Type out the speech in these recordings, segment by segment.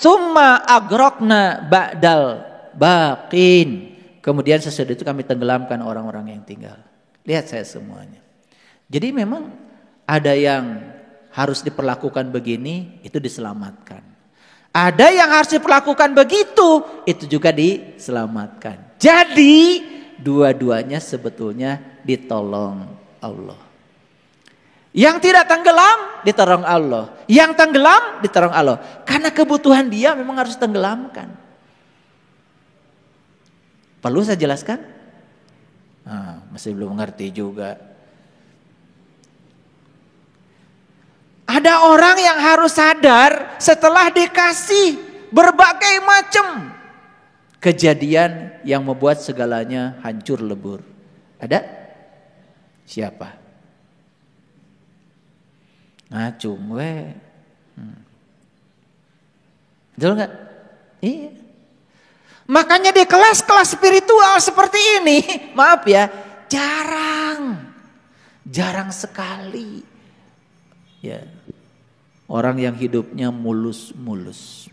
Tsumma agrokna ba'dal baqin. Kemudian sesudah itu kami tenggelamkan orang-orang yang tinggal. Lihat saya semuanya. Jadi memang ada yang harus diperlakukan begini, itu diselamatkan. Ada yang harus diperlakukan begitu, itu juga diselamatkan. Jadi dua-duanya sebetulnya ditolong Allah. Yang tidak tenggelam ditolong Allah. Yang tenggelam ditolong Allah. Karena kebutuhan dia memang harus tenggelamkan. Perlu saya jelaskan? Masih belum mengerti juga. Ada orang yang harus sadar setelah dikasih berbagai macam kejadian yang membuat segalanya hancur lebur. Ada? Siapa? Ngacung we. Betul nggak? Iya. Makanya di kelas-kelas spiritual seperti ini, maaf ya, jarang sekali ya orang yang hidupnya mulus-mulus.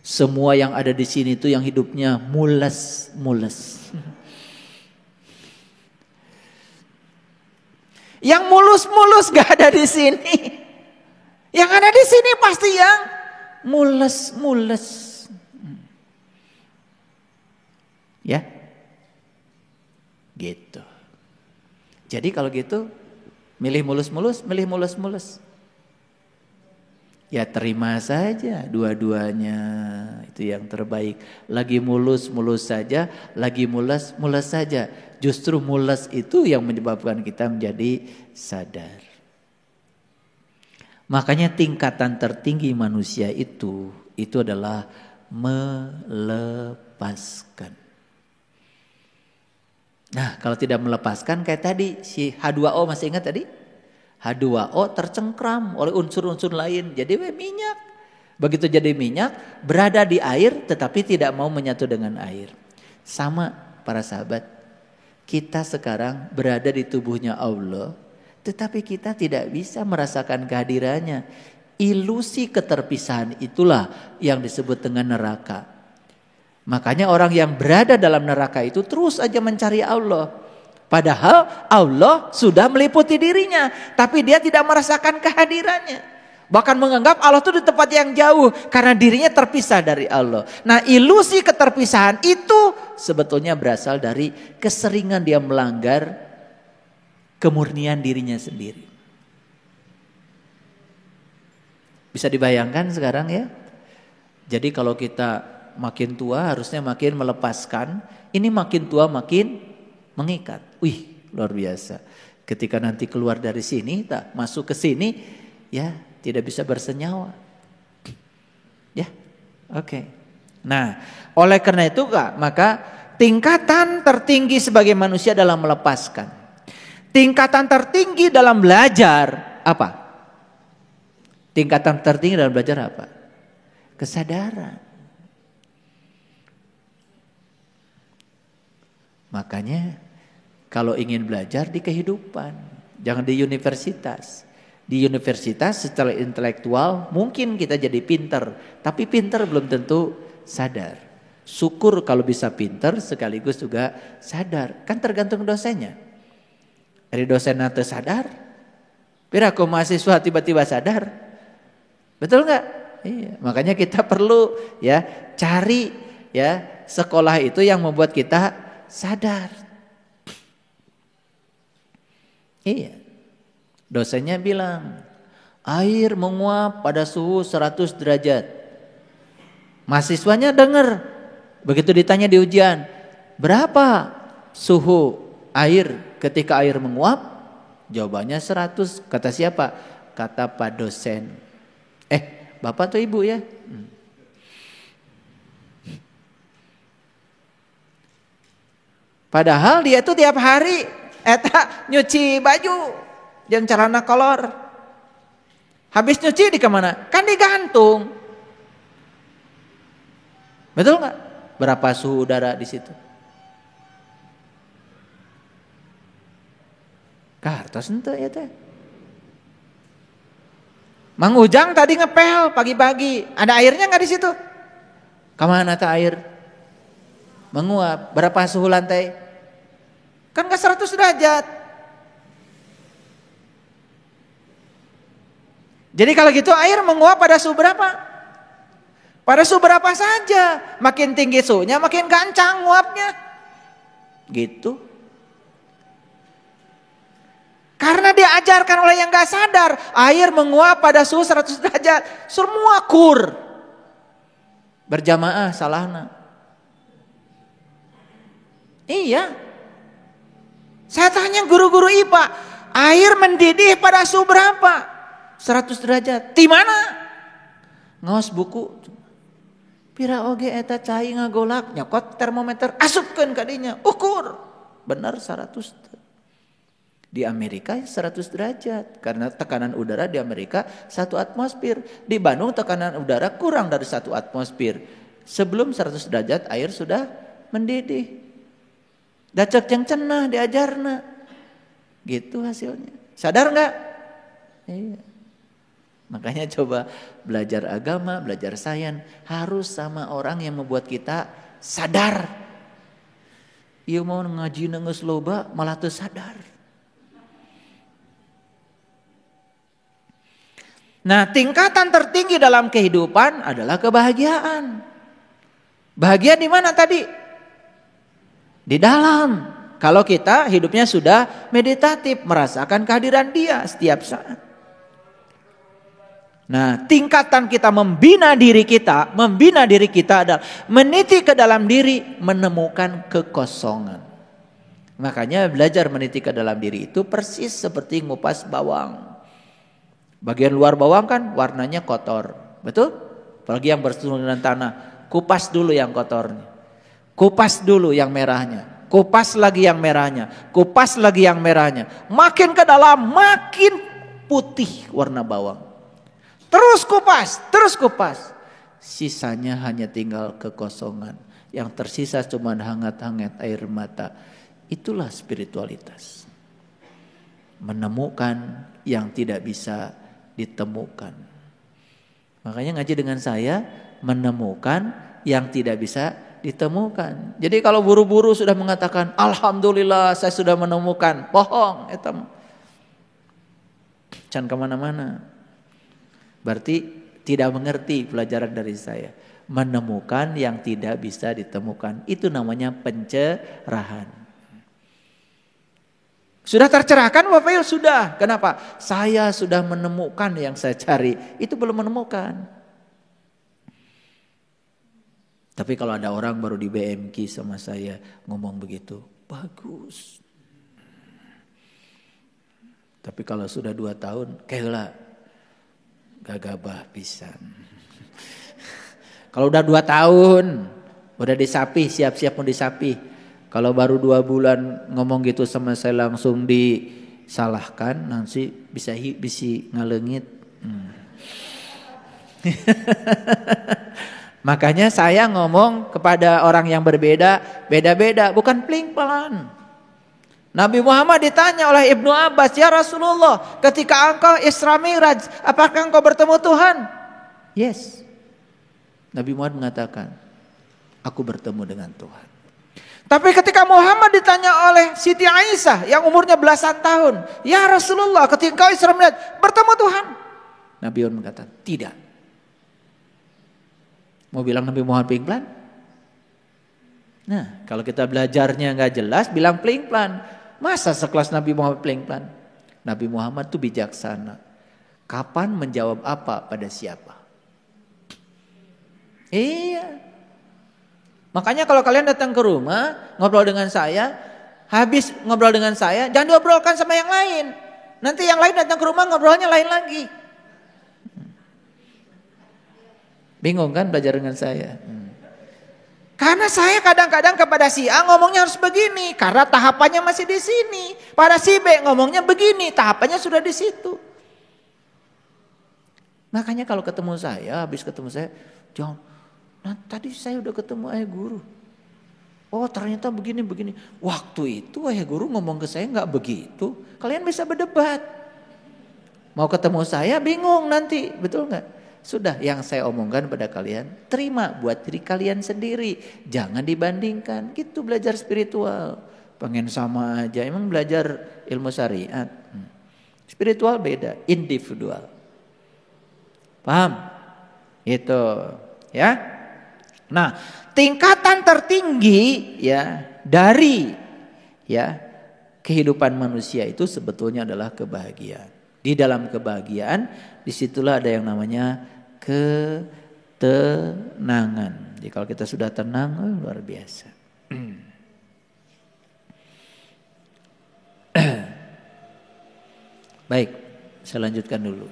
Semua yang ada di sini itu yang hidupnya mules-mules. Yang mulus-mulus gak ada di sini. Yang ada di sini pasti yang mules-mules. Ya. Gitu. Jadi kalau gitu milih mulus-mulus. Ya terima saja dua-duanya, itu yang terbaik. Lagi mulus saja, lagi mules saja. Justru mules itu yang menyebabkan kita menjadi sadar. Makanya tingkatan tertinggi manusia itu adalah melepaskan. Nah kalau tidak melepaskan kayak tadi si H2O, masih ingat tadi? H2O tercengkram oleh unsur-unsur lain jadi minyak. Begitu jadi minyak berada di air tetapi tidak mau menyatu dengan air. Sama para sahabat, kita sekarang berada di tubuhnya Allah tetapi kita tidak bisa merasakan kehadirannya. Ilusi keterpisahan itulah yang disebut dengan neraka. Makanya orang yang berada dalam neraka itu terus aja mencari Allah. Padahal Allah sudah meliputi dirinya, tapi dia tidak merasakan kehadirannya. Bahkan menganggap Allah itu di tempat yang jauh karena dirinya terpisah dari Allah. Nah, ilusi keterpisahan itu sebetulnya berasal dari keseringan dia melanggar kemurnian dirinya sendiri. Bisa dibayangkan sekarang ya? Jadi kalau kita makin tua harusnya makin melepaskan, ini makin tua makin mengikat. Wih, luar biasa. Ketika nanti keluar dari sini, masuk ke sini, ya tidak bisa bersenyawa. Ya, oke. Nah, oleh karena itu maka tingkatan tertinggi sebagai manusia dalam melepaskan. Tingkatan tertinggi dalam belajar apa? Tingkatan tertinggi dalam belajar apa? Kesadaran. Makanya kalau ingin belajar di kehidupan, jangan di universitas. Di universitas secara intelektual mungkin kita jadi pinter, tapi pinter belum tentu sadar. Syukur kalau bisa pinter sekaligus juga sadar. Kan tergantung dosennya. Dari dosen nanti sadar, piraku mahasiswa tiba-tiba sadar. Betul nggak? Iya. Makanya kita perlu ya cari ya sekolah itu yang membuat kita sadar. Iya. Dosennya bilang, air menguap pada suhu 100 derajat. Mahasiswanya dengar. Begitu ditanya di ujian, berapa suhu air ketika air menguap? Jawabannya 100. Kata siapa? Kata Pak dosen. Bapak atau ibu ya? Padahal dia itu tiap hari nyuci baju jeung celana kolor. Habis nyuci di kemana? Kan digantung. Betul nggak? Berapa suhu udara di situ? Kartos ente ya teh. Mang Ujang tadi ngepel pagi-pagi, ada airnya nggak di situ? Kemana tuh air? Menguap. Berapa suhu lantai? Kan nggak 100 derajat. Jadi kalau gitu air menguap pada suhu berapa? Pada suhu berapa saja. Makin tinggi suhunya makin gancang nguapnya. Gitu. Karena diajarkan oleh yang gak sadar, air menguap pada suhu 100 derajat. Semua kur. Berjamaah salahna. Iya. Saya tanya guru-guru IPA, air mendidih pada suhu berapa? 100 derajat. Di mana? Ngaos buku. Pira oge eta cai ngagolak, nyokot termometer, asupkeun ka dinya, ukur. Benar 100. Di Amerika 100 derajat karena tekanan udara di Amerika 1 atmosfer. Di Bandung tekanan udara kurang dari 1 atmosfer. Sebelum 100 derajat air sudah mendidih. Dacek yang cenah diajarna. Gitu hasilnya. Sadar enggak? Iya. Makanya coba belajar agama, belajar sains harus sama orang yang membuat kita sadar. Ieu mau ngaji geus loba malah teu sadar. Nah, tingkatan tertinggi dalam kehidupan adalah kebahagiaan. Bahagia di mana tadi? Di dalam. Kalau kita hidupnya sudah meditatif, merasakan kehadiran Dia setiap saat. Nah, tingkatan kita membina diri kita adalah meniti ke dalam diri, menemukan kekosongan. Makanya belajar meniti ke dalam diri itu persis seperti ngupas bawang. Bagian luar bawang kan warnanya kotor, betul? Apalagi yang bersentuhan dengan tanah, kupas dulu yang kotornya, kupas dulu yang merahnya, kupas lagi yang merahnya, kupas lagi yang merahnya. Makin ke dalam makin putih warna bawang. Terus kupas, sisanya hanya tinggal kekosongan. Yang tersisa cuma hangat-hangat air mata. Itulah spiritualitas. Menemukan yang tidak bisa ditemukan. Makanya ngaji dengan saya menemukan yang tidak bisa ditemukan. Jadi kalau buru-buru sudah mengatakan alhamdulillah saya sudah menemukan, bohong eta. Can kemana-mana. Berarti tidak mengerti pelajaran dari saya. Menemukan yang tidak bisa ditemukan. Itu namanya pencerahan. Sudah tercerahkan Bapak Ibu? Sudah. Kenapa? Saya sudah menemukan yang saya cari. Itu belum menemukan. Tapi kalau ada orang baru di BMK sama saya ngomong begitu, bagus. Tapi kalau sudah 2 tahun, kayaklah gagabah pisan. Kalau udah 2 tahun, udah disapih, siap-siap mau disapih. Kalau baru 2 bulan ngomong gitu sama saya langsung disalahkan, nanti bisa ngalengit. Makanya saya ngomong kepada orang yang berbeda, beda-beda, bukan peling-pelan. Nabi Muhammad ditanya oleh Ibnu Abbas, "Ya Rasulullah, ketika engkau Isra Mi'raj, apakah engkau bertemu Tuhan?" Yes. Nabi Muhammad mengatakan, "Aku bertemu dengan Tuhan." Tapi ketika Muhammad ditanya oleh Siti Aisyah yang umurnya belasan tahun, "Ya Rasulullah, ketika engkau Isra Mi'raj, bertemu Tuhan?" Nabi Muhammad mengatakan, "Tidak." Mau bilang Nabi Muhammad pelan? Nah, kalau kita belajarnya nggak jelas, bilang pelan. Masa sekelas Nabi Muhammad pelan? Nabi Muhammad itu bijaksana. Kapan menjawab apa pada siapa? Iya. Makanya kalau kalian datang ke rumah, ngobrol dengan saya, habis ngobrol dengan saya, jangan diobrolkan sama yang lain. Nanti yang lain datang ke rumah ngobrolnya lain lagi. Bingung kan belajar dengan saya? Karena saya kadang-kadang kepada si A ngomongnya harus begini, karena tahapannya masih di sini. Pada si B ngomongnya begini, tahapannya sudah di situ. Makanya kalau ketemu saya, habis ketemu saya, John, nah tadi saya udah ketemu ayah guru. Oh ternyata begini. Waktu itu ayah guru ngomong ke saya nggak begitu. Kalian bisa berdebat. Mau ketemu saya bingung nanti, betul nggak? Sudah, yang saya omongkan pada kalian, terima buat diri kalian sendiri. Jangan dibandingkan, gitu belajar spiritual. Pengen sama aja, emang belajar ilmu syariat. Spiritual beda, individual. Paham? Itu ya. Nah, tingkatan tertinggi ya dari ya kehidupan manusia itu sebetulnya adalah kebahagiaan. Di dalam kebahagiaan disitulah ada yang namanya ketenangan. Jadi kalau kita sudah tenang, luar biasa. Baik, saya lanjutkan dulu.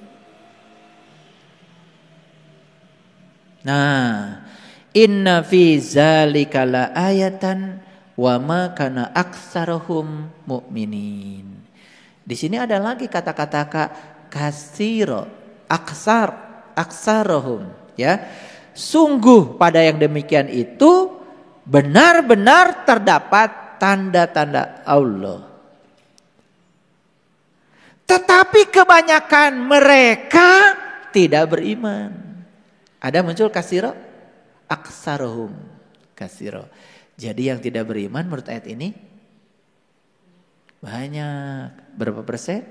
Nah, inna fi zalika la ayatan wa ma kana aktsaruhum mu'minin. Di sini ada lagi kata-kata kasiro, aksarohum, ya. Sungguh pada yang demikian itu benar-benar terdapat tanda-tanda Allah. Tetapi kebanyakan mereka tidak beriman. Ada muncul kasiro, aksarohum, kasiro. Jadi yang tidak beriman menurut ayat ini banyak. Berapa persen?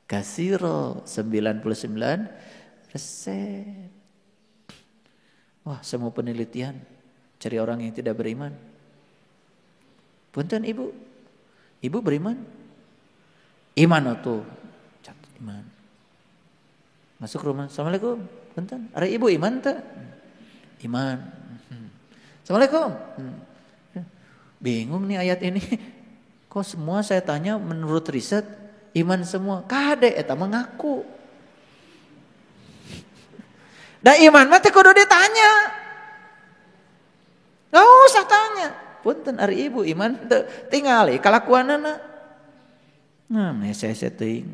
Kasiro 99%. Wah, semua penelitian cari orang yang tidak beriman. Punten ibu, ibu beriman? Iman tuh, catat iman. Masuk rumah, assalamualaikum. Punten, ada ibu iman tak? Iman. Assalamualaikum. Bingung nih ayat ini. Kok semua saya tanya menurut riset iman semua. Kade eta mengaku. Da iman mah teh kudu ditanya. Gak usah tanya. Punten ari ibu iman teu tingali kalakuanana. Nah, saya setting.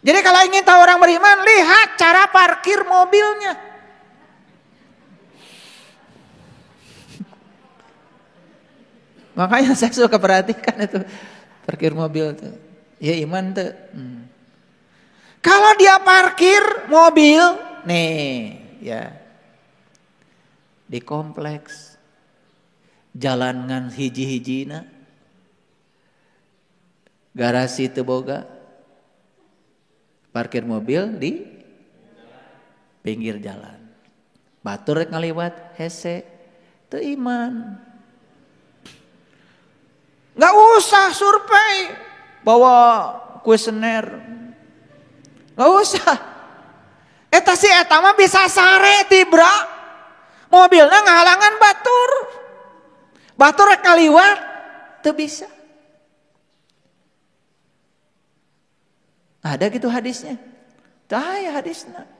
Jadi kalau ingin tahu orang beriman, lihat cara parkir mobilnya. Makanya saya suka perhatikan itu parkir mobil tuh. Ya iman tuh. Kalau dia parkir mobil, nih ya di kompleks, jalan ngan hiji-hijina, garasi teu boga, parkir mobil di pinggir jalan. Batur rek ngaliwat hese, teu iman. Gak usah survei bawa kuesioner, gak usah. Eta si eta mah bisa sare tibra, mobilnya ngahalangan batur, batur rek ngaliwat teu bisa. Ada gitu hadisnya? Tah ya hadisnya.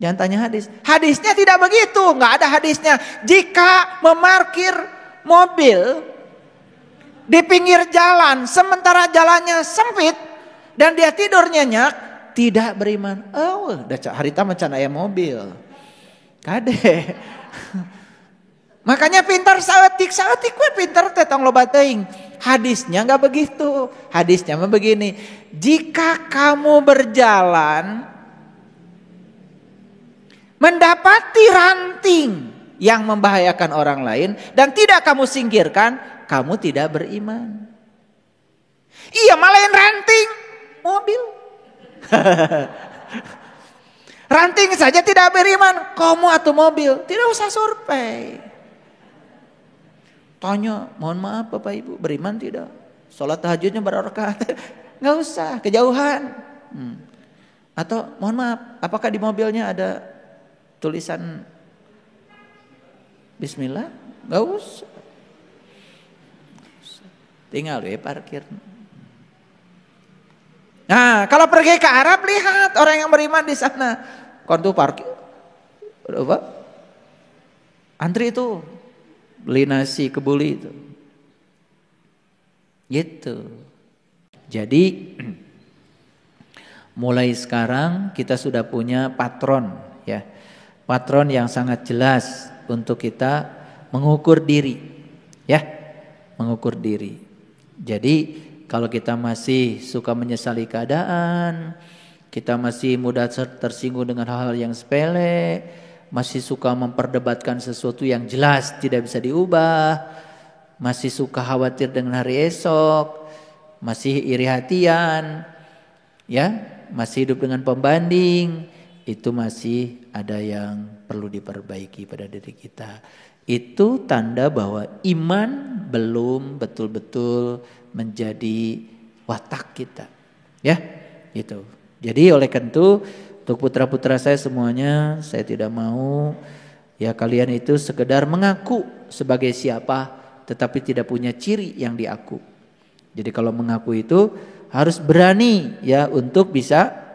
Jangan tanya hadis. Hadisnya tidak begitu, nggak ada hadisnya. Jika memarkir mobil di pinggir jalan, sementara jalannya sempit dan dia tidur nyenyak, tidak beriman. Oh, udah harita macan aya mobil. Kade. Makanya pintar saeutik we pintar teh tong loba teuing. Hadisnya enggak begitu. Hadisnya mah begini, jika kamu berjalan mendapati ranting yang membahayakan orang lain dan tidak kamu singkirkan, kamu tidak beriman. Iya, malain ranting mobil. Ranting saja tidak beriman, kamu atau mobil, tidak usah survei. Tanya, mohon maaf Bapak Ibu, beriman tidak? Sholat tahajudnya berapa rakaat? Nggak usah, kejauhan. Atau mohon maaf, apakah di mobilnya ada tulisan Bismillah? Nggak usah. Tinggal parkir. Nah, kalau pergi ke Arab, lihat orang yang beriman di sana. Kontu parkir, apa? Antri itu. Beli nasi kebuli itu. Gitu. Jadi mulai sekarang kita sudah punya patron ya. Patron yang sangat jelas untuk kita mengukur diri. Ya. Mengukur diri. Jadi kalau kita masih suka menyesali keadaan, kita masih mudah tersinggung dengan hal-hal yang sepele, masih suka memperdebatkan sesuatu yang jelas tidak bisa diubah, masih suka khawatir dengan hari esok, masih iri hatian, ya, masih hidup dengan pembanding, itu masih ada yang perlu diperbaiki pada diri kita. Itu tanda bahwa iman belum betul-betul menjadi watak kita, ya, gitu. Jadi oleh karena itu, untuk putra-putra saya semuanya, saya tidak mau ya kalian itu sekedar mengaku sebagai siapa, tetapi tidak punya ciri yang diaku. Jadi kalau mengaku itu harus berani ya untuk bisa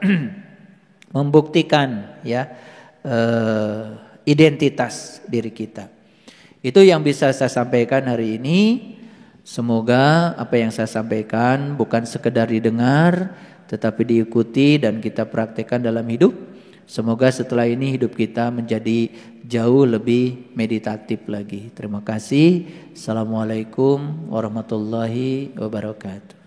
membuktikan ya identitas diri kita. Itu yang bisa saya sampaikan hari ini. Semoga apa yang saya sampaikan bukan sekedar didengar, tetapi diikuti dan kita praktekkan dalam hidup. Semoga setelah ini hidup kita menjadi jauh lebih meditatif lagi. Terima kasih. Assalamualaikum warahmatullahi wabarakatuh.